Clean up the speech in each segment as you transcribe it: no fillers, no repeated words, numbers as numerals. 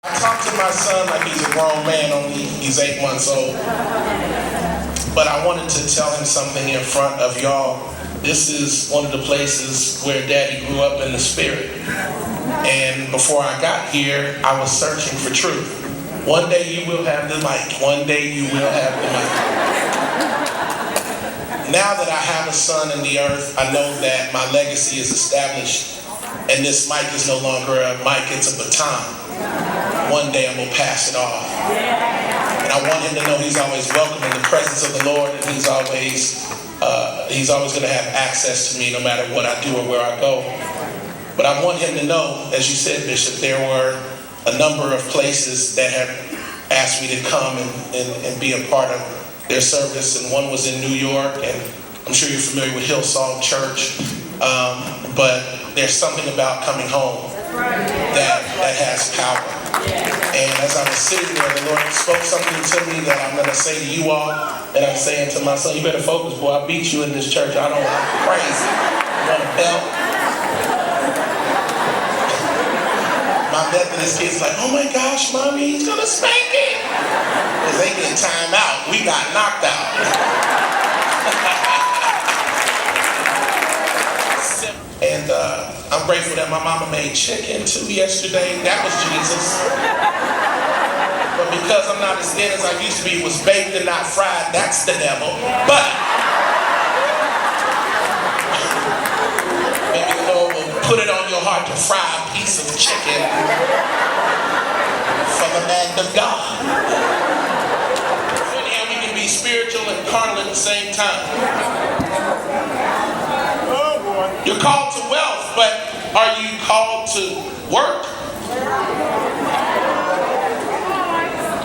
I talk to my son like he's a grown man, only he's 8 months old. But I wanted to tell him something in front of y'all. This is one of the places where Daddy grew up in the spirit. And before I got here, I was searching for truth. One day you will have the mic. One day you will have the mic. Now that I have a son in the earth, I know that my legacy is established. And this mic is no longer a mic, it's a baton. One day I'm going to pass it off. And I want him to know he's always welcome in the presence of the Lord, and he's always going to have access to me no matter what I do or where I go. But I want him to know, as you said, Bishop, there were a number of places that have asked me to come and be a part of their service. And one was in New York, and I'm sure you're familiar with Hillsong Church. But there's something about coming home that has power. And as I was sitting there, the Lord spoke something to me that I'm going to say to you all, and I'm saying to my son, you better focus, boy. I beat you in this church. I'm crazy. You want a belt? My Methodist kids like, oh my gosh, Mommy, he's going to spank it. Because they get time out. We got knocked out. And I'm grateful that my mama made chicken too yesterday. That was Jesus. But because I'm not as thin as I used to be, it was baked and not fried. That's the devil. But maybe the Lord will put it on your heart to fry a piece of chicken for the man of God. So anyhow, we can be spiritual and carnal at the same time. You're called to wealth, but are you called to work?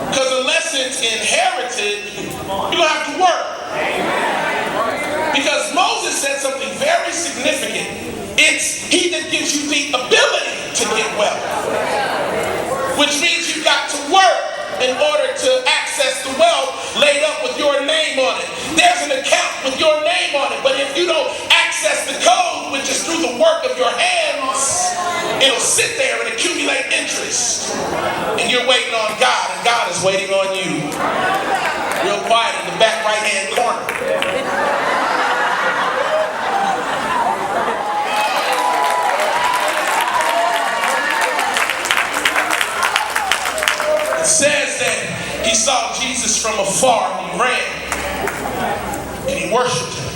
Because unless it's inherited, you have to work. Because Moses said something very significant. It's he that gives you the ability to get wealth. Which means you've got to work in order to access the wealth laid up with your name on it. There's an account with your name on it, but if you don't access the code, which is through the work of your hands, it'll sit there and accumulate interest. And you're waiting on God, and God is waiting on you. Real quiet in the back right-hand corner. It says that he saw Jesus from afar and he ran and he worshiped him.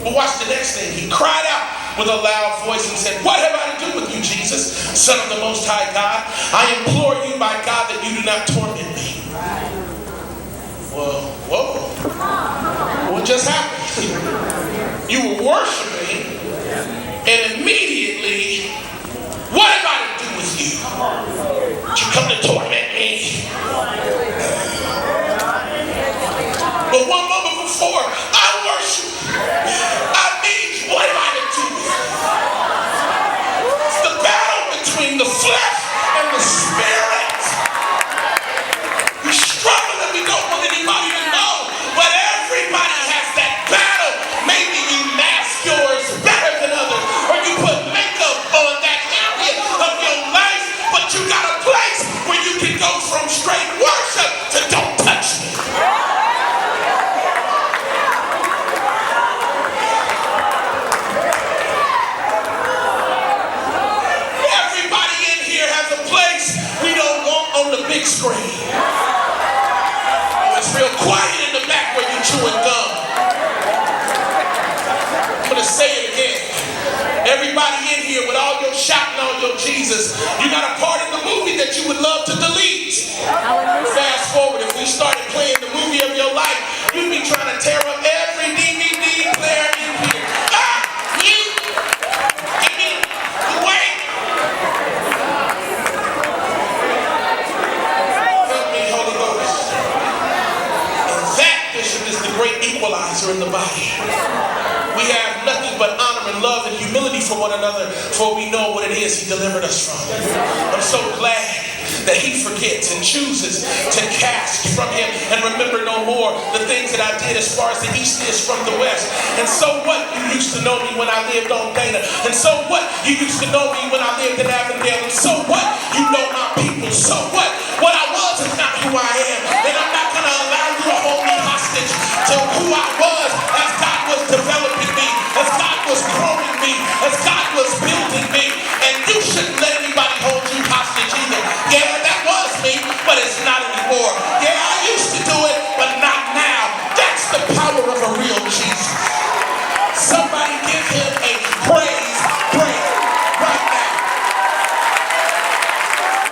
But watch the next thing. He cried out with a loud voice and said, what have I to do with you, Jesus, Son of the Most High God? I implore you by God that you do not torment me. Well, whoa. What just happened? You were worshiping and immediately, what have I to do with you? You come to torment me. But one moment before, I worship. I need you. What am I to do? It's the battle between the flesh and the spirit. We struggle and we don't want anybody to know. But everybody has that battle. Maybe you mask yours better than others. Or you put makeup on that area of your life. But you got a place where you can go from straight worship to don't touch me. Everybody in here has a place we don't want on the big screen. Oh, it's real quiet in the back where you're chewing gum. I'm going to say it again. Everybody in here with all your shouting, all your Jesus, you got a part in the movie that you would love to delete. Fast forward, if we started playing the movie of your life, you'd be trying to tear up every DVD player in here. Give me the way. Help me, Holy Ghost. And that, Bishop, is the great equalizer in the body. We have nothing but honor and love and humility for one another, for we know what it is he delivered us from. I'm so glad that he forgets and chooses to cast from him and remember no more the things that I did as far as the east is from the west. And so what? You used to know me when I lived on Dana. And so what? You used to know me when I lived in Avondale. And so what? You know my people. So what? What I was is not who I am. And I'm not going to allow you to hold me hostage to who I was as God was developing me, as God was growing me, as God was building me. And you shouldn't let anybody hold you hostage either. Yeah, that was me, but it's not anymore. Yeah, I used to do it, but not now. That's the power of a real Jesus.